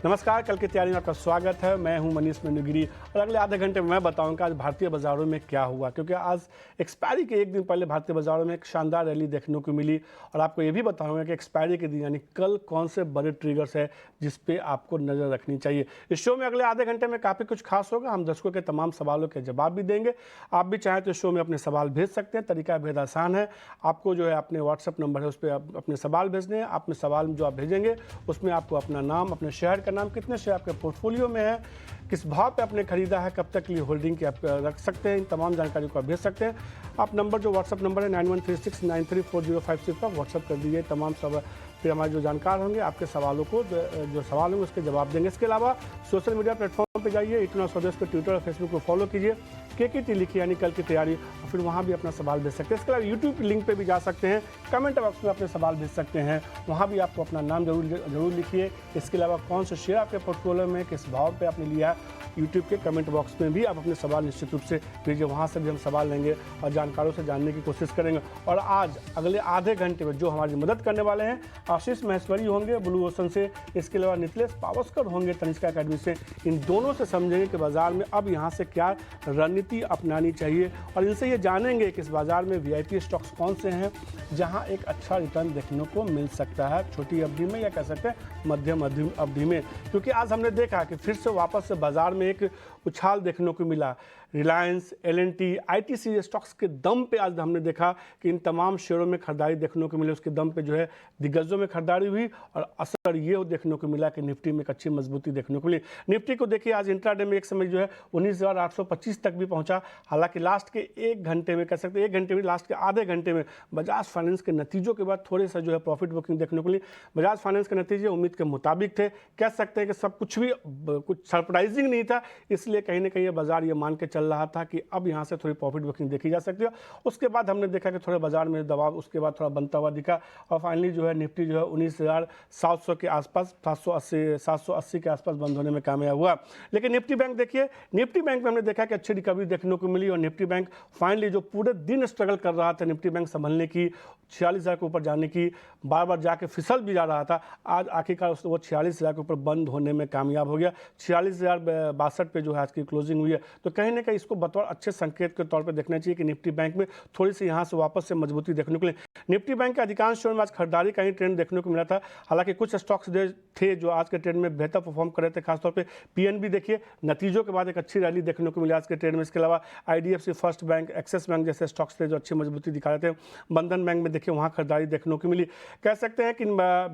नमस्कार, कल की तैयारी में आपका स्वागत है। मैं हूं मनीष मेनुगिरी और अगले आधे घंटे में मैं बताऊंगा आज भारतीय बाजारों में क्या हुआ, क्योंकि आज एक्सपायरी के एक दिन पहले भारतीय बाजारों में एक शानदार रैली देखने को मिली। और आपको ये भी बताऊंगा कि एक्सपायरी के दिन यानी कल कौन से बड़े ट्रिगर्स है जिस पे आपको नज़र रखनी चाहिए। इस शो में अगले आधे घंटे में काफ़ी कुछ खास होगा। हम दर्शकों के तमाम सवालों के जवाब भी देंगे। आप भी चाहें तो इस शो में अपने सवाल भेज सकते हैं। तरीका भेद आसान है। आपको जो है अपने व्हाट्सअप नंबर है उस पर अपने सवाल भेजने हैं। अपने सवाल जो आप भेजेंगे उसमें आपको अपना नाम, अपने शहर का नाम, कितने शेयर आपके पोर्टफोलियो में है, किस भाव पे आपने खरीदा है, कब तक के लिए होल्डिंग की आप रख सकते हैं, इन तमाम जानकारी को आप भेज सकते हैं। आप नंबर जो व्हाट्सअप नंबर है 9136934056 पर व्हाट्सअप कर दीजिए। तमाम सब फिर हमारे जो जानकार होंगे आपके सवालों को जो सवाल होंगे उसके जवाब देंगे। इसके अलावा सोशल मीडिया प्लेटफॉर्म पे जाइए, इतना स्वदेश को ट्विटर और फेसबुक को फॉलो कीजिए, KKT लिखिए यानी कल की तैयारी, और फिर वहाँ भी अपना सवाल भेज सकते हैं। इसके अलावा यूट्यूब लिंक पे भी जा सकते हैं, कमेंट बॉक्स में अपने सवाल भेज सकते हैं, वहाँ भी आपको अपना नाम जरूर लिखिए। इसके अलावा कौन सा शेयर आपके पोर्टफोलियो में किस भाव पे आपने लिया, यूट्यूब के कमेंट बॉक्स में भी आप अपने सवाल निश्चित रूप से भेजिए। वहाँ से भी हम सवाल लेंगे और जानकारों से जानने की कोशिश करेंगे। और आज अगले आधे घंटे में जो हमारी मदद करने वाले हैं, आशीष महेश्वरी होंगे ब्लू ओशन से, इसके अलावा निखिलेश पावस्कर होंगे तनिष्का अकेडमी से। इन दोनों से समझेंगे कि बाजार में अब यहाँ से क्या रणनीति अपनानी चाहिए, और इनसे ये जानेंगे कि इस बाजार में VIP स्टॉक्स कौन से हैं जहाँ एक अच्छा रिटर्न देखने को मिल सकता है, छोटी अवधि में या कह सकते हैं मध्यम अवधि में। क्योंकि आज हमने देखा कि फिर से वापस से बाजार में एक उछाल देखने को मिला। रिलायंस, LNT, ITC स्टॉक्स के दम पे आज हमने देखा कि इन तमाम शेयरों में खरीदारी देखने को मिली। उसके दम पे जो है दिग्गजों में खरीदारी हुई और असर ये देखने को मिला कि निफ्टी में एक अच्छी मजबूती देखने को मिली। निफ्टी को देखिए आज इंट्राडे में एक समय जो है 19,825 तक भी पहुंचा। हालांकि लास्ट के एक घंटे में कह सकते हैं, एक घंटे में लास्ट के आधे घंटे में बजाज फाइनेंस के नतीजों के बाद थोड़े सा जो है प्रॉफिट बुकिंग देखने को मिली। बजाज फाइनेंस के नतीजे उम्मीद के मुताबिक थे। कह सकते हैं कि सब कुछ भी कुछ सरप्राइजिंग नहीं था, इसलिए कहीं ना कहीं बाजार ये मान के चल रहा था कि अब यहाँ से थोड़ी प्रॉफिट बुकिंग देखी जा सकती है। उसके बाद हमने देखा कि थोड़े बाजार में दबाव उसके बाद थोड़ा बनता हुआ दिखा और फाइनली जो है निफ्टी जो है 19,700 के आसपास 780 के आसपास बंद होने में कामयाब हुआ। लेकिन निफ्टी बैंक देखिए, निफ्टी बैंक में हमने देखा कि अच्छी रिकवरी देखने को मिली और निफ्टी बैंक फाइनली जो पूरे दिन स्ट्रगल कर रहा था निफ्टी बैंक संभलने की, 46,000 के ऊपर जाने की, बार बार जाके फिसल भी जा रहा था, आज आखिरकार वो 46,000 के ऊपर बंद होने में कामयाब हो गया। 46,062 पे जो है आज की क्लोजिंग हुई है। तो कहीं ना कहीं इसको बतौर अच्छे संकेत के तौर पे देखना चाहिए कि निफ्टी बैंक में थोड़ी सी यहाँ से वापस से मजबूती देखने को मिली। निफ्टी बैंक के अधिकांश शेयर में आज खरीदारी का ही ट्रेंड देखने को मिला था। हालांकि कुछ स्टॉक्स थे जो आज के ट्रेंड में बेहतर परफॉर्म कर रहे थे, खासतौर पे PNB देखिए नतीजों के बाद एक अच्छी रैली देखने को मिली आज के ट्रेंड में। इसके अलावा IDFC first bank, axis bank जैसे स्टॉक्स थे जो अच्छी मजबूती दिखा रहे थे। बंधन बैंक में देखिए वहाँ खरीदारी देखने को मिली। कह सकते हैं कि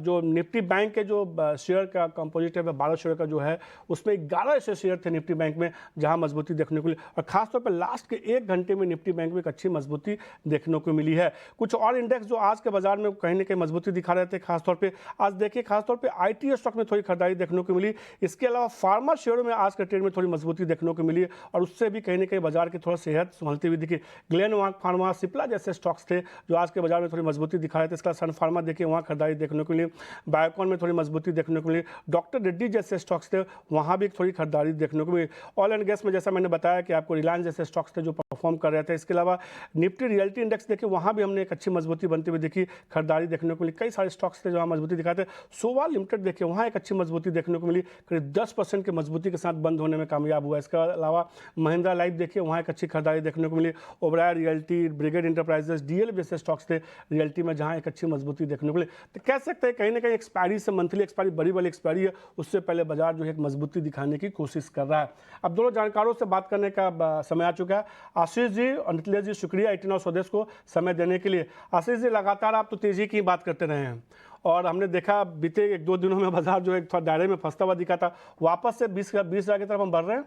जो निफ्टी बैंक के जो शेयर का कंपोजिट है 12 शेयर का जो है उसमें 11 ऐसे शेयर थे निफ्टी बैंक में जहाँ मजबूती देखने को मिली। और खासतौर पर लास्ट के एक घंटे में निफ्टी बैंक में एक अच्छी मजबूती देखने को मिली है। कुछ और इंडेक्स जो आज के बाजार में कहीं ना कहीं मजबूती दिखा रहे थे, खासतौर पे आज देखिए खासतौर पे IT स्टॉक में थोड़ी खरीदारी देखने को मिली। इसके अलावा फार्मा शेयरों में आज के ट्रेड में थोड़ी मजबूती देखने को मिली और उससे भी कहीं ना कहीं बाजार की थोड़ा सेहत संभलती हुई दिखी। ग्लेनमार्क फार्मा, सिप्ला जैसे स्टॉक्स थे जो आज के बाजार में थोड़ी मजबूती दिखा रहे थे। इसका सन फार्मा देखिए वहाँ खरीदारी देखने को मिली। बायोकॉन में थोड़ी मजबूती देखने को मिली। डॉक्टर रेड्डी जैसे स्टॉक्स थे वहाँ भी थोड़ी खरीदारी देखने को मिली। ऑयल एंड गैस में जैसा मैंने बताया कि आपको रिलायंस जैसे स्टॉक्स थे जो परफॉर्म कर रहे थे। इसके अलावा निफ्टी रियलिटी इंडेक्स देखिए वहाँ भी हमने एक अच्छी मजबूती बनती हुई देखी, खरीदारी देखने को मिली। कई सारे स्टॉक्स थे जो मजबूती दिखाए थे। सोवा लिमिटेड देखिए वहाँ एक अच्छी मजबूती देखने को मिली, करीब 10% की मजबूती के साथ बंद होने में कामयाब हुआ। इसके अलावा महिंद्रा लाइफ देखिए वहाँ एक अच्छी खरीदारी देखने को मिली। Oberoi realty, Brigade Enterprises, DL जैसे स्टॉक्स थे रियल्टी में जहाँ एक अच्छी मजबूती देखने को मिली। तो कह सकते हैं कहीं ना कहीं एक्सपायरी से, मंथली एक्सपायरी बड़ी वाली एक्सपायरी है, उससे पहले बाजार जो है एक मजबूती दिखाने की कोशिश कर रहा है। अब दोनों जानकारों से बात करने का समय आ चुका है। आशीष जी और निखिलेश जी, शुक्रिया 18 स्वदेश को समय देने के लिए। आशीष जी, लगातार आप तो तेजी की बात करते रहे हैं और हमने देखा बीते 1-2 दिनों में बाजार जो है थोड़ा दायरे में फंसता हुआ दिखा था, वापस से 20,000 की तरफ हम बढ़ रहे हैं।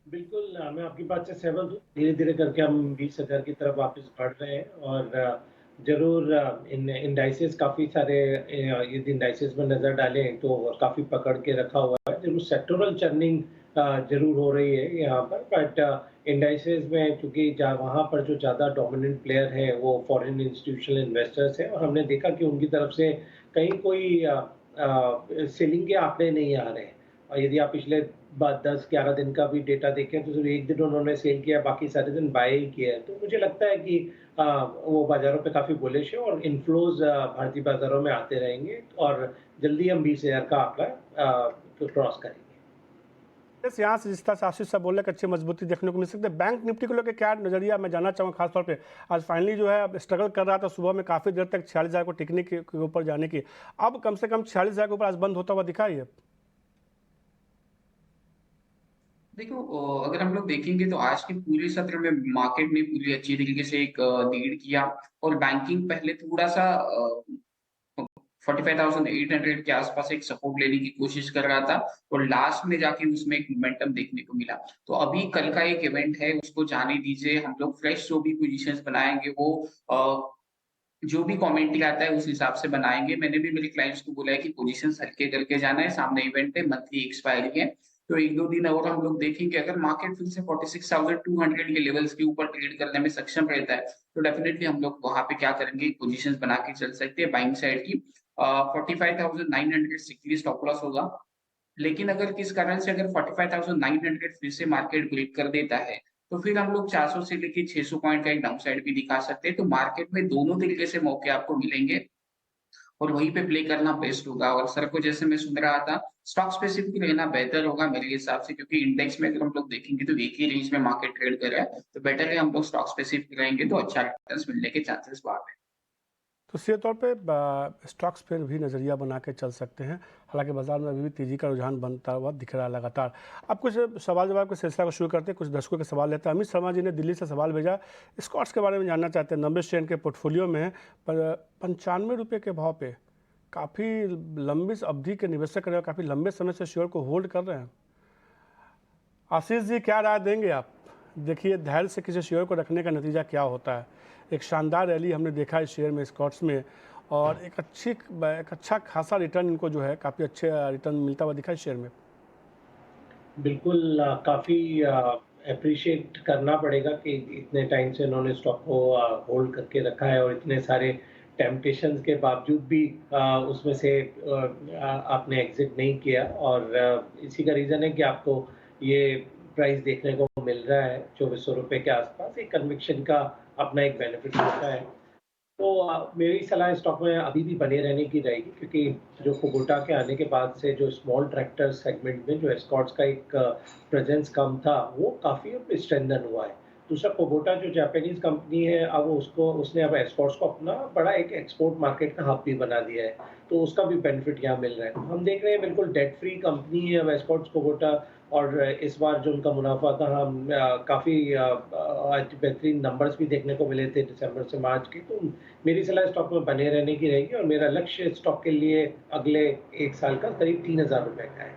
बिल्कुल, मैं आपकी बात से सहमत हूँ। धीरे-धीरे करके हम 20,000 की तरफ वापस बढ़ रहे हैं और ज़रूर इन इंडाइसेस काफ़ी सारे यदि इंडाइसेस में नज़र डालें तो काफ़ी पकड़ के रखा हुआ है। ज़रूर सेक्टोरल चर्निंग ज़रूर हो रही है यहाँ पर, बट इंडाइसेस में चूँकि वहाँ पर जो ज़्यादा डोमिनेंट प्लेयर है वो फॉरेन इंस्टीट्यूशनल इन्वेस्टर्स हैं और हमने देखा कि उनकी तरफ से कहीं कोई सेलिंग के आंकड़े नहीं आ रहे हैं। और यदि आप पिछले 10-11 दिन का भी डेटा देखें तो सिर्फ एक दिन उन्होंने सेल किया, बाकी सारे दिन बाय ही किया है। तो मुझे लगता है कि वो बाज़ारों पे काफ़ी बुलिश है और इन्फ्लोज़ भारतीय बाज़ारों में आते रहेंगे और जल्दी हम 20,000 का आंकड़ा क्रॉस करेंगे। बस यहाँ से जिस तरह से आशीष साहब बोल रहे हैं कि अच्छी मजबूती देखने को मिल सकती है। बैंक निफ्टी को लेकर क्या नजरिया मैं जानना चाहूँगा खासतौर पे। आज फाइनली जो है अब स्ट्रगल कर रहा था सुबह में काफ़ी देर तक 46,000 को टिकने के ऊपर जाने की, अब कम से कम 46,000 के ऊपर आज बंद होता हुआ दिखा ही है। देखो अगर हम लोग देखेंगे तो आज के पूरे सत्र में मार्केट ने पूरी अच्छी तरीके से एक लीड किया और बैंकिंग पहले थोड़ा सा 45,800 के आसपास एक सपोर्ट लेने की कोशिश कर रहा था और लास्ट में जाके उसमें एक मोमेंटम देखने को मिला। तो अभी कल का एक इवेंट है उसको जाने दीजिए, हम लोग फ्रेश जो भी पोजीशंस बनाएंगे वो जो भी कमेंट्री आता है उस हिसाब से बनाएंगे। मैंने भी मेरे क्लाइंट्स को बोला है कि पोजीशंस हल्के करके जाना है, सामने इवेंट है, मंथली एक्सपायरी है, तो 1-2 दिन और हम लोग देखेंगे। अगर मार्केट फिर से 46,200 के लेवल्स के ऊपर ट्रेड करने में सक्षम रहता है तो डेफिनेटली हम लोग वहां पे क्या करेंगे, पोजीशंस बना के चल सकते हैं बाइंग साइड की। 45,900 स्ट्रिक्टली स्टॉप लॉस होगा। लेकिन अगर किस कारण से अगर 45,900 फिर से मार्केट ब्रेक कर देता है, तो फिर हम लोग 400 से लेके 600 पॉइंट का एक डाउनसाइड भी दिखा सकते हैं। तो मार्केट में दोनों तरीके से मौके आपको मिलेंगे और वहीं पे प्ले करना बेस्ट होगा। और सर को जैसे मैं सुन रहा था, स्टॉक स्पेसिफिक रहना बेहतर होगा मेरे हिसाब से, क्योंकि इंडेक्स में अगर हम लोग देखेंगे तो एक ही रेंज में मार्केट ट्रेड कर रहा है, तो बेटर है हम लोग स्टॉक स्पेसिफिक रहेंगे तो अच्छा रिटर्न्स मिलने के चांसेस बढ़ हैं। तो सीधे तौर पे स्टॉक्स पर भी नज़रिया बना के चल सकते हैं। हालांकि बाजार में अभी भी तेज़ी का रुझान बनता हुआ दिख रहा है लगातार। अब कुछ सवाल जवाब के सिलसिला को शुरू करते हैं। कुछ दर्शकों के सवाल लेते हैं। अमित शर्मा जी ने दिल्ली से सवाल भेजा, स्कॉट्स के बारे में जानना चाहते हैं। 90 शेयर के पोर्टफोलियो में है पर 95 रुपये के भाव पे काफ़ी लंबी अवधि के निवेशक कर रहे हैं, काफ़ी लंबे समय से शेयर को होल्ड कर रहे हैं। आशीष जी क्या राय देंगे आप? देखिए धैर्य से किसी शेयर को रखने का नतीजा क्या होता है। एक शानदार रैली हमने देखा है शेयर में, स्कॉट्स में, और एक अच्छा खासा रिटर्न इनको जो है काफ़ी अच्छे रिटर्न मिलता हुआ दिखा है शेयर में। बिल्कुल काफ़ी एप्रिशिएट करना पड़ेगा कि इतने टाइम से उन्होंने स्टॉक को होल्ड करके रखा है और इतने सारे टेम्पटेशंस के बावजूद भी उसमें से आपने एग्जिट नहीं किया और इसी का रीज़न है कि आपको ये प्राइस देखने को मिल रहा है 2400 रुपये के आसपास। एक कन्विक्शन का अपना एक बेनिफिट होता है। तो मेरी सलाह स्टॉक में अभी भी बने रहने की रहेगी क्योंकि जो कुबोटा के आने के बाद से जो स्मॉल ट्रैक्टर सेगमेंट में जो एस्कॉर्ट्स का एक प्रेजेंस कम था वो काफ़ी अब स्ट्रेंथन हुआ है। दूसरा कुबोटा जो जापानीज कंपनी है अब उसने अब एस्कॉर्ट्स को अपना बड़ा एक एक्सपोर्ट मार्केट का हब भी बना दिया है, तो उसका भी बेनिफिट यहाँ मिल रहा है। हम देख रहे हैं बिल्कुल डेट फ्री कंपनी है अब एस्कॉर्ट्स कुबोटा और इस बार जो उनका मुनाफा था हम काफ़ी बेहतरीन नंबर्स भी देखने को मिले थे दिसंबर से मार्च के। तो मेरी सलाह स्टॉक में बने रहने की रहेगी और मेरा लक्ष्य स्टॉक के लिए अगले 1 साल का करीब 3,000 रुपये का है।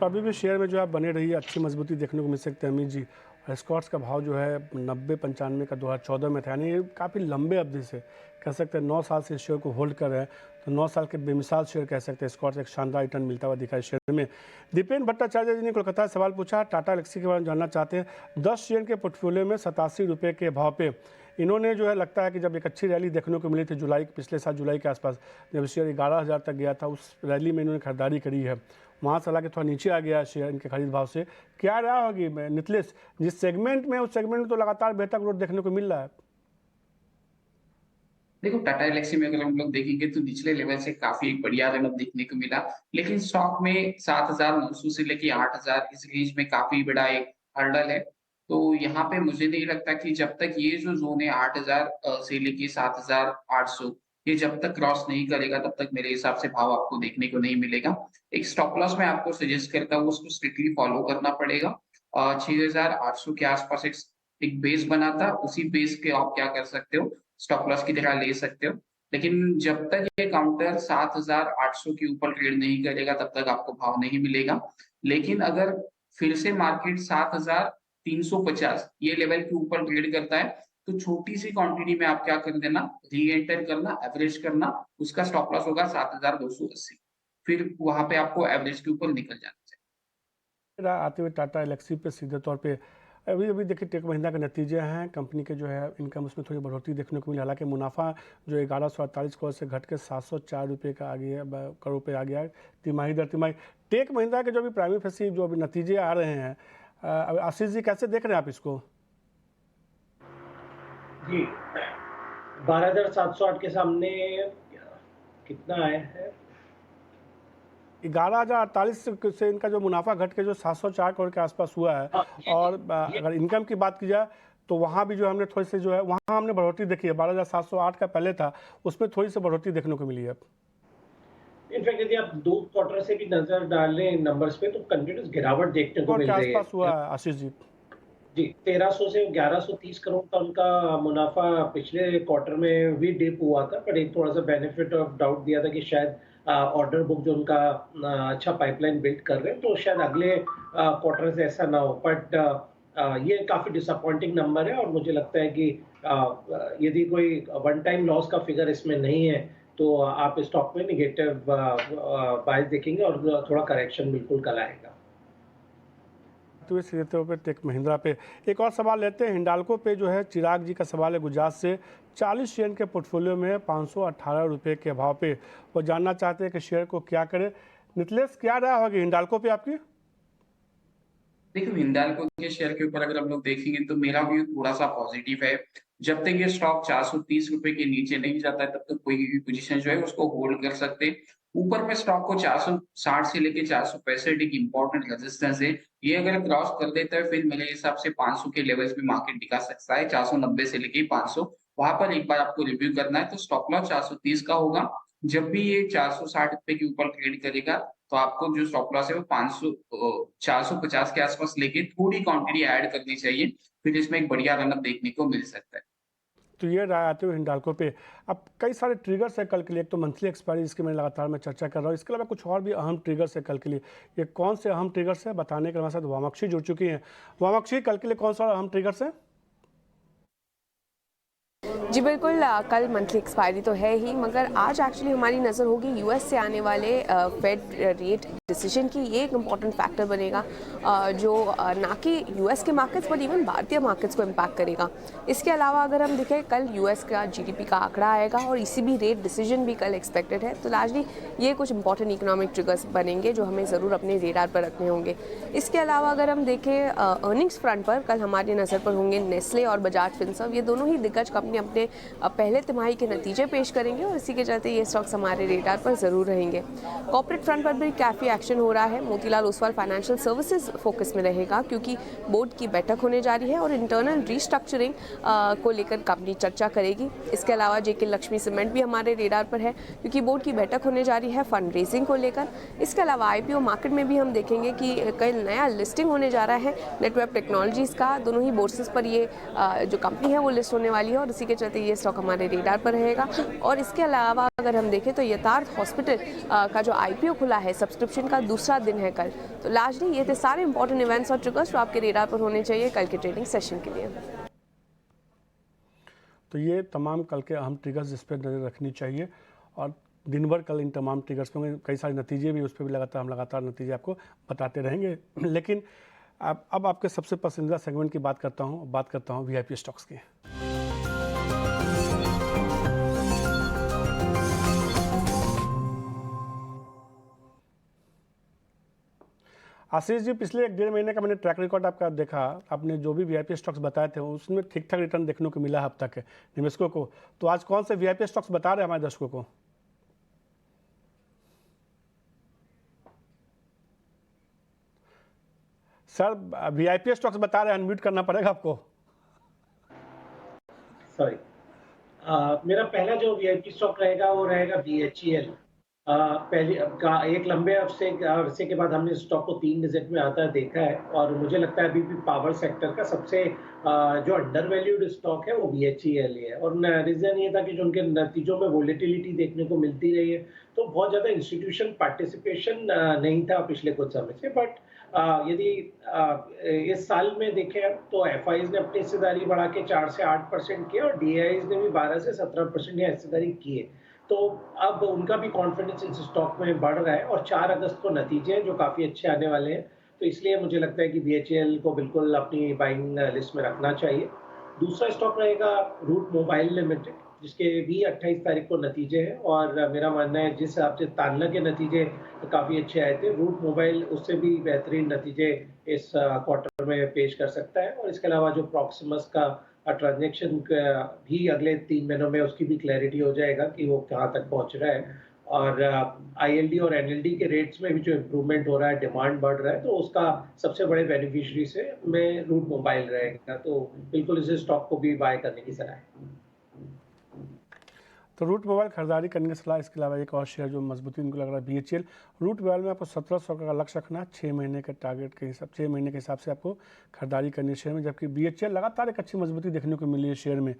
तो अभी भी शेयर में जो आप बने रहिए, अच्छी मजबूती देखने को मिल सकती है अमित जी। और स्कॉट्स का भाव जो है 90-95 का 2014 में था, यानी काफ़ी लंबे अवधि से कह सकते हैं 9 साल से इस शेयर को होल्ड कर रहे हैं। तो 9 साल के बेमिसाल शेयर कह सकते हैं। स्कॉट्स एक शानदार रिटर्न मिलता हुआ दिखा है शेयर में। दीपेन भट्टाचार्य जी ने कोलकाता से सवाल पूछा, टाटा एलेक्सी के बारे में जानना चाहते हैं। 10 शेयर के पोर्टफोलियो में 87 रुपये के भाव पे इन्होंने जो है लगता है कि जब एक अच्छी रैली देखने को मिली थी पिछले साल जुलाई के आसपास, जब शेयर 11,000 तक गया था, उस रैली में इन्होंने खरीदारी करी है। वहाँ से हालांकि थोड़ा नीचे आ गया शेयर इनके खरीद भाव से। क्या राय होगी नितलेश, जिस सेगमेंट में उस सेगमेंट में तो लगातार बेहतर ग्रोथ देखने को मिल रहा है? देखो टाटा एलेक्सी में अगर हम लोग देखेंगे तो निचले लेवल से काफी एक बढ़िया रन देखने को मिला, लेकिन स्टॉक में 7,900 से लेके 8,000 इस रेंज में काफी बड़ा एक हर्डल है। तो यहाँ पे मुझे नहीं लगता कि जब तक ये जो जोन है 8,000 से लेके 7,800 ये जब तक क्रॉस नहीं करेगा तब तक मेरे हिसाब से भाव आपको देखने को नहीं मिलेगा। एक स्टॉप लॉस मैं आपको सजेस्ट करता हूँ, उसको स्ट्रिक्टली फॉलो करना पड़ेगा। 6,800 के आसपास एक बेस बना था, उसी बेस के आप क्या कर सकते हो, स्टॉप लॉस की तरह ले सकते हो। लेकिन जब तक ये काउंटर 7,800 के ऊपर ट्रेड नहीं करेगा तब तक आपको भाव नहीं मिलेगा। लेकिन अगर फिर से मार्केट 7,350 ये लेवल के ऊपर ट्रेड करता है तो छोटी सी क्वांटिटी में आप क्या कर देना, री एंटर करना, एवरेज करना, उसका स्टॉप लॉस होगा 7,280। फिर वहां पे आपको एवरेज के ऊपर निकल जाना चाहिए। आते हुए टाटा एलेक्सी पे सीधे तौर पे अभी अभी देखिए टेक महिंद्रा के नतीजे हैं, कंपनी के जो है इनकम उसमें थोड़ी बढ़ोतरी देखने को मिली। हालांकि मुनाफा जो 1148 करोड़ से घट के 704 रुपये का आ गया, करोड़ रुपये आ गया है तिमाही दर तिमाही। टेक महिंद्रा के जो भी प्राइमरी फैसी जो अभी नतीजे आ रहे हैं, आशीष जी कैसे देख रहे हैं आप इसको? जी 12,708 के सामने कितना आया है? 11,048 से इनका जो मुनाफा घट के जो 704 करोड़ के आसपास हुआ है। हाँ, और ये अगर इनकम की बात की जाए तो वहाँ भी जो हमने थोड़ी सी जो है वहाँ हमने बढ़ोतरी देखी है। 12,708 का पहले था, उसमें थोड़ी सी बढ़ोतरी देखने को मिली है। इनफैक्ट यदि आप 2 क्वार्टर से भी नज़र डालें नंबर्स पे तो कंटिन्यूअस गिरावट देखने को करोड़ मिल के रही है। आसपास हुआ है आशीष जी। जी, 1300 से 1130 करोड़ का उनका मुनाफ़ा पिछले क्वार्टर में भी डिप हुआ था, पर एक थोड़ा-सा बेनिफिट ऑफ डाउट दिया था कि शायद ऑर्डर बुक जो उनका अच्छा पाइपलाइन बिल्ड कर रहे हैं, तो शायद अगले क्वार्टर से ऐसा ना हो। बट ये काफ़ी डिसअपॉइंटिंग नंबर है और मुझे लगता है कि यदि कोई वन टाइम लॉस का फिगर इसमें नहीं है, तो आप स्टॉक में नेगेटिव बायस देखेंगे और थोड़ा करेक्शन बिल्कुल कल आएगा। सीधे पे टेक महिंद्रा पे एक और सवाल लेते हैं। हिंडाल्को पे जो है चिराग जी का सवाल है गुजरात से। 40 शेयर के पोर्टफोलियो में 518 रुपये के भाव पे वो जानना चाहते हैं कि शेयर को क्या करें। नितलेश, क्या राय होगी हिंडाल्को पे आपकी? देखिए हिंडाल्को के शेयर के ऊपर अगर हम लोग देखेंगे तो मेरा व्यू थोड़ा सा पॉजिटिव है। जब तक ये स्टॉक 430 रुपए के नीचे नहीं जाता है तब तक कोई भी पोजीशन जो है उसको होल्ड कर सकते हैं। ऊपर में स्टॉक को 460 से लेके 465 एक इंपॉर्टेंट रेजिस्टेंस है। ये अगर क्रॉस कर देता है फिर मेरे हिसाब से 500 के लेवल्स भी मार्केट दिखा सकता है। 490 से लेके 500 वहां पर एक बार आपको रिव्यू करना है। तो स्टॉप लॉस 430 का होगा। जब भी ये 460 रुपए के ऊपर ट्रेड करेगा तो आपको जो स्टॉप लॉस है वो 500 450 के आसपास लेके थोड़ी क्वांटिटी ऐड करनी चाहिए। फिर इसमें एक बढ़िया रनअप देखने को मिल सकता है। तो ये राय आते हुए हिंडाल्को पे। अब कई सारे ट्रिगर्स है कल के लिए। एक तो मंथली एक्सपायरी जिसकी मैं लगातार चर्चा कर रहा हूँ, इसके अलावा कुछ और भी अहम ट्रिगर्स है कल के लिए। ये कौन से अहम ट्रिगर्स है बताने के हमारे साथ वामाक्षी जुड़ चुकी हैं। वामाक्षी, कल के लिए कौन सा अहम ट्रिगर्स है? जी बिल्कुल, कल मंथली एक्सपायरी तो है ही, मगर आज एक्चुअली हमारी नज़र होगी यूएस से आने वाले फेड रेट डिसीजन की। ये एक इम्पॉर्टेंट फैक्टर बनेगा जो ना कि यूएस के मार्केट्स बट इवन भारतीय मार्केट्स को इम्पैक्ट करेगा। इसके अलावा अगर हम देखें कल यूएस का जीडीपी का आंकड़ा आएगा और ईसीबी रेट डिसीजन भी कल एक्सपेक्टेड है। तो लार्जली ये कुछ इंपॉर्टेंट इकोनॉमिक ट्रिगर्स बनेंगे जो हमें ज़रूर अपने रेडार पर रखने होंगे। इसके अलावा अगर हम देखें अर्निंग्स फ्रंट पर कल हमारी नज़र पर होंगे नेस्ले और बजाज फिनसर्व। ये दोनों ही दिग्गज कंपनी अपने पहले तिमाही के नतीजे पेश करेंगे और इसी के चलते ये स्टॉक्स हमारे रेडार पर ज़रूर रहेंगे। कॉर्पोरेट फ्रंट पर भी काफ़ी एक्शन हो रहा है। Motilal Oswal financial services focus में रहेगा क्योंकि बोर्ड की बैठक होने जा रही है और इंटरनल रीस्ट्रक्चरिंग को लेकर कंपनी चर्चा करेगी। इसके अलावा जेके लक्ष्मी सीमेंट भी हमारे रेडार पर है क्योंकि बोर्ड की बैठक होने जा रही है फंड रेजिंग को लेकर। इसके अलावा आईपीओ मार्केट में भी हम देखेंगे कि कल नया लिस्टिंग होने जा रहा है नेटवर्क टेक्नोलॉजीज़ का। दोनों ही बोर्सेस पर ये जो कंपनी है वो लिस्ट होने वाली है और इसी के चलते ये स्टॉक हमारे रेडार पर रहेगा। और इसके अलावा अगर हम देखें तो यथार्थ हॉस्पिटल का जो आईपीओ खुला है सब्सक्रिप्शन का दूसरा दिन है कल। तो लार्जली ये थे सारे इंपॉर्टेंट इवेंट्स और ट्रिगर्स जो आपके रेडार पर होने चाहिए कल के ट्रेडिंग सेशन के लिए। तो ये तमाम कल के अहम ट्रिगर्स जिस पर नज़र रखनी चाहिए और दिन भर कल इन तमाम ट्रिगर्स पर कई सारे नतीजे भी उस पर भी लगातार नतीजे आपको बताते रहेंगे। लेकिन अब आपके सबसे पसंदीदा सेगमेंट की बात करता हूँ वीआईपी स्टॉक्स की। आशीष जी, पिछले 1-1.5 महीने का मैंने ट्रैक रिकॉर्ड आपका देखा। आपने जो भी वीआईपी स्टॉक्स बताए थे उसमें ठीक ठाक रिटर्न देखने को मिला अब तक निवेशकों को। तो आज कौन से वीआईपी स्टॉक्स बता रहे हैं हमारे दर्शकों को? सर, वीआईपी स्टॉक्स बता रहे हैं, अनम्यूट करना पड़ेगा आपको। सॉरी, मेरा पहला जो वीआईपी स्टॉक रहेगा वो रहेगा बीएचईएल। पहले एक लंबे अरसे के बाद हमने स्टॉक को 3 डिजिट में आता है देखा है और मुझे लगता है अभी भी पावर सेक्टर का सबसे जो अंडर वैल्यूड स्टॉक है वो बीएचईएल ही है। और रीजन ये था कि जो उनके नतीजों में वोलेटिलिटी देखने को मिलती रही है तो बहुत ज़्यादा इंस्टीट्यूशन पार्टिसिपेशन नहीं था पिछले कुछ समय से। बट यदि इस साल में देखें तो एफआईज ने अपनी हिस्सेदारी बढ़ा के 4 से 8% की और डीआईज ने भी 12 से 17% हिस्सेदारी की है। तो अब उनका भी कॉन्फिडेंस इस स्टॉक में बढ़ रहा है और 4 अगस्त को नतीजे हैं जो काफ़ी अच्छे आने वाले हैं। तो इसलिए मुझे लगता है कि बीएचईएल को बिल्कुल अपनी बाइंग लिस्ट में रखना चाहिए। दूसरा स्टॉक रहेगा रूट मोबाइल लिमिटेड जिसके भी 28 तारीख को नतीजे हैं और मेरा मानना है जिस हिसाब से तान्ला के नतीजे काफ़ी अच्छे आए थे, रूट मोबाइल उससे भी बेहतरीन नतीजे इस क्वार्टर में पेश कर सकता है। और इसके अलावा जो प्रॉक्सिमस का ट्रांजैक्शन भी अगले 3 महीनों में उसकी भी क्लैरिटी हो जाएगा कि वो कहाँ तक पहुँच रहा है। और आईएलडी और एनएलडी के रेट्स में भी जो इम्प्रूवमेंट हो रहा है, डिमांड बढ़ रहा है, तो उसका सबसे बड़े बेनिफिशियरी से में रूट मोबाइल रहेगा। तो बिल्कुल इस स्टॉक को भी बाय करने की सलाह है। तो रूट मोबाइल खरीदारी करने की सलाह। इसके अलावा एक और शेयर जो मजबूती इनको लग रहा है BHEL। रूट मोबाइल में आपको 1700 का लक्ष्य रखना है, 6 महीने के टारगेट के हिसाब 6 महीने के हिसाब से आपको खरीदारी करनी है शेयर में। जबकि BHEL लगातार एक अच्छी मजबूती देखने को मिली है शेयर में,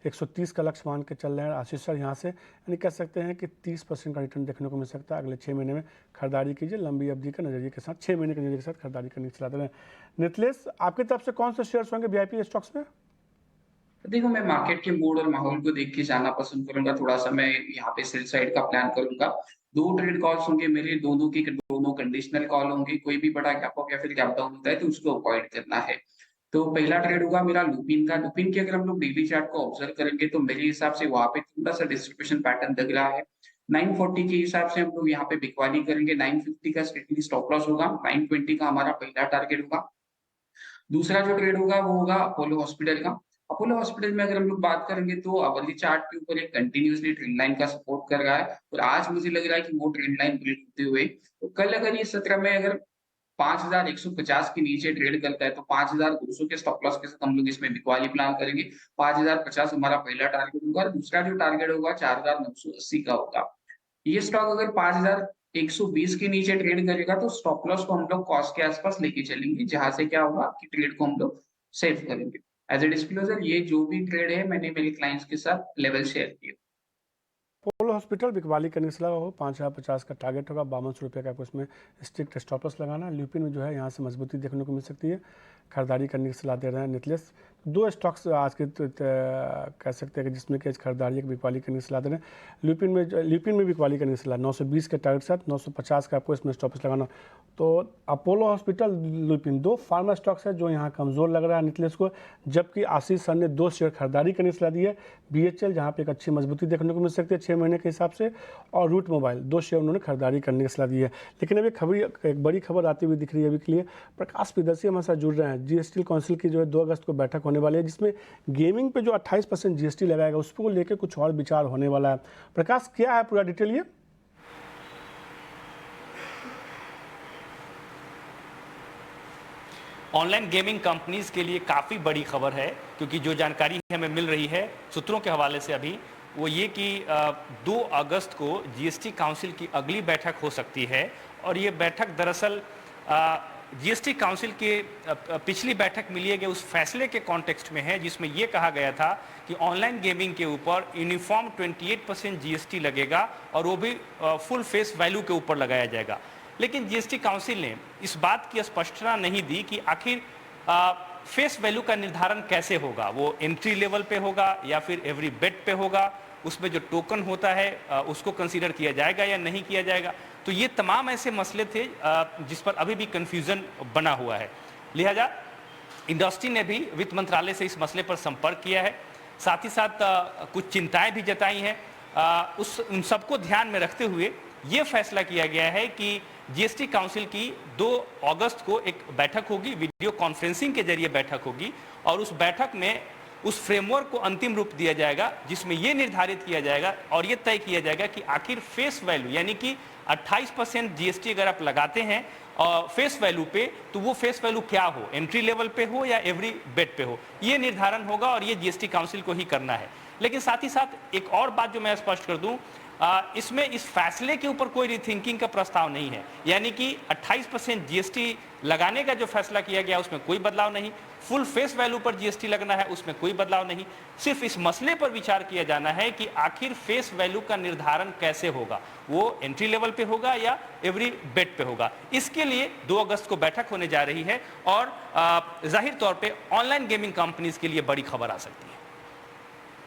130 का लक्ष्य मान के चल रहे हैं आशीष सर यहाँ से, यानी कह सकते हैं कि 30% का रिटर्न देखने को मिल सकता है। अगले 6 महीने में खरीदारी कीजिए, लंबी अवधि के नजरिए के साथ 6 महीने के नजरिए के साथ खरीदारी करने की सलाह दे रहे हैं। नितलेश, आपकी तरफ से कौन से शेयर्स होंगे VIP स्टॉक्स में? देखो, मैं मार्केट के मूड और माहौल को देख के जाना पसंद करूंगा। थोड़ा सा मैं यहाँ पे सेल साइड का प्लान करूंगा। 2 ट्रेड कॉल्स होंगे मेरे, दोनों कंडीशनल कॉल होंगे। कोई भी बड़ा गैप अप या फिर गैप डाउन होता है तो उसको अवॉइड करना है। तो पहला ट्रेड होगा मेरा लुपिन का। लुपिन की अगर हम लोग डेली चार्ट को ऑब्जर्व करेंगे तो मेरे हिसाब से वहां पे थोड़ा सा डिस्ट्रीब्यूशन पैटर्न लग रहा है। 940 के हिसाब से हम लोग यहाँ पे बिकवाली करेंगे। 950 का स्ट्रिक्टली स्टॉप लॉस होगा। 920 का हमारा पहला टारगेट होगा। दूसरा जो ट्रेड होगा वो होगा अपोलो हॉस्पिटल का। अपोलो हॉस्पिटल में अगर हम लोग बात करेंगे तो अवली चार्ट के ऊपर एक कंटिन्यूअसली ट्रेंड लाइन का सपोर्ट कर रहा है और आज मुझे लग रहा है कि वो ट्रेंड लाइन ब्रेक होते हुए तो कल अगर ये 17 में अगर 5150 के नीचे ट्रेड करता है तो 5200 के स्टॉप लॉस के साथ हम लोग इसमें बिकवाली प्लान करेंगे। 5050 हमारा पहला टारगेट होगा और दूसरा जो टारगेट होगा 4980 का होगा। ये स्टॉक अगर 5120 के नीचे ट्रेड करेगा तो स्टॉप लॉस को हम लोग कॉस्ट के आसपास लेके चलेंगे, जहां से क्या होगा कि ट्रेड को हम लोग सेव करेंगे। एज ए डिस्क्लोजर, ये जो भी ट्रेड है मैंने मेरे क्लाइंट्स के साथ लेवल शेयर किया। अपोलो हॉस्पिटल बिकवाली करने की सलाह हो, 5050 का टारगेट होगा, 5200 रुपये का आपको इसमें स्ट्रिक्ट स्टॉप लॉस लगाना। ल्यूपिन में जो है यहाँ से मजबूती देखने को मिल सकती है, खरीदारी करने की सलाह दे रहे हैं नितलेश। 2 स्टॉक्स आज के कह सकते हैं कि जिसमें कि खरीदारी की बिकवाली करने की सलाह दे रहे हैं। ल्यूपिन में बिकवाली करने की सलाह, 920 के टारगेट के साथ 950 का आपको इसमें स्टॉप लॉस लगाना। तो Apollo hospital, lupin 2 pharma stocks है जो यहाँ कमज़ोर लग रहा है नितलेश को, जबकि आशीष सर ने 2 शेयर खरीदारी करने की सलाह दी है। BHEL जहाँ पे एक अच्छी मजबूती देखने को मिल सकती है 6 महीने के हिसाब से, और रूट मोबाइल 2 शेयर उन्होंने खरीदारी करने की सलाह दी है। लेकिन अभी एक बड़ी खबर आती हुई दिख रही है अभी के लिए। प्रकाश प्रियदर्शी हमारे साथ जुड़ रहे हैं। GST काउंसिल की जो है 2 अगस्त को बैठक होने वाली है, जिसमें गेमिंग पे जो 28% GST लगाएगा उसको लेकर कुछ और विचार होने वाला है। प्रकाश, क्या है पूरा डिटेल ये? ऑनलाइन गेमिंग कंपनीज के लिए काफ़ी बड़ी खबर है, क्योंकि जो जानकारी हमें मिल रही है सूत्रों के हवाले से अभी, वो ये कि 2 अगस्त को GST काउंसिल की अगली बैठक हो सकती है। और ये बैठक दरअसल GST काउंसिल के पिछली बैठक में लिए गए उस फैसले के कॉन्टेक्स्ट में है, जिसमें ये कहा गया था कि ऑनलाइन गेमिंग के ऊपर यूनिफॉर्म 28% GST लगेगा और वो भी फुल फेस वैल्यू के ऊपर लगाया जाएगा। लेकिन GST काउंसिल ने इस बात की स्पष्टता नहीं दी कि आखिर फेस वैल्यू का निर्धारण कैसे होगा, वो एंट्री लेवल पे होगा या फिर एवरी बेट पे होगा, उसमें जो टोकन होता है उसको कंसीडर किया जाएगा या नहीं किया जाएगा। तो ये तमाम ऐसे मसले थे जिस पर अभी भी कन्फ्यूज़न बना हुआ है। लिहाजा इंडस्ट्री ने भी वित्त मंत्रालय से इस मसले पर संपर्क किया है, साथ ही साथ कुछ चिंताएं भी जताई हैं। उन सबको ध्यान में रखते हुए ये फैसला किया गया है कि GST काउंसिल की 2 अगस्त को एक बैठक होगी, वीडियो कॉन्फ्रेंसिंग के जरिए बैठक होगी, और उस बैठक में उस फ्रेमवर्क को अंतिम रूप दिया जाएगा, जिसमें ये निर्धारित किया जाएगा और ये तय किया जाएगा कि आखिर फेस वैल्यू यानी कि 28% GST अगर आप लगाते हैं फेस वैल्यू पे, तो वो फेस वैल्यू क्या हो, एंट्री लेवल पे हो या एवरी बेट पे हो, ये निर्धारण होगा और ये GST काउंसिल को ही करना है। लेकिन साथ ही साथ एक और बात जो मैं स्पष्ट कर दूं, इसमें इस फैसले के ऊपर कोई रिथिंकिंग का प्रस्ताव नहीं है, यानी कि 28% GST लगाने का जो फैसला किया गया उसमें कोई बदलाव नहीं, फुल फेस वैल्यू पर GST लगना है उसमें कोई बदलाव नहीं। सिर्फ इस मसले पर विचार किया जाना है कि आखिर फेस वैल्यू का निर्धारण कैसे होगा, वो एंट्री लेवल पे होगा या एवरी बेट पे होगा। इसके लिए 2 अगस्त को बैठक होने जा रही है और जाहिर तौर पे ऑनलाइन गेमिंग कंपनीज के लिए बड़ी खबर आ सकती है।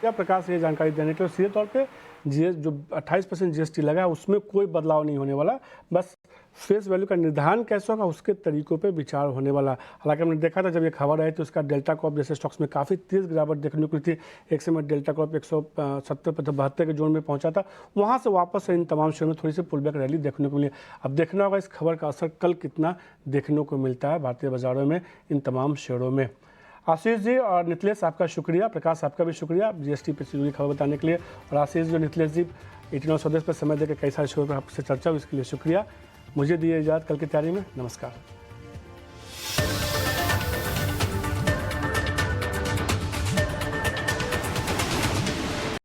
क्या प्रकाश ये जानकारी देने के लिए सीधे तौर पे जो 28% GST लगा है उसमें कोई बदलाव नहीं होने वाला, बस फेस वैल्यू का निर्धारण कैसे होगा उसके तरीकों पे विचार होने वाला। हालांकि हमने देखा था जब ये खबर आई तो उसका डेल्टा कॉर्प जैसे स्टॉक्स में काफ़ी तेज़ गिरावट देखने को मिली थी। एक समय डेल्टा कॉर्प 170-72 के जोन में पहुंचा था, वहां से वापस इन तमाम शेयर में थोड़ी सी पुलबैक रैली देखने को मिली। अब देखना होगा इस खबर का असर कल कितना देखने को मिलता है भारतीय बाजारों में इन तमाम शेयरों में। आशीष जी और नितलेश आपका शुक्रिया, प्रकाश आपका भी शुक्रिया जीएसटी पे जुड़ी खबर बताने के लिए। और आशीष जी और नितलेश जी 18 स्वदेश पर समय देकर कई सारे शो पर आपसे चर्चा हुई, इसके लिए शुक्रिया। मुझे दिए इजाज़त, कल की तैयारी में नमस्कार।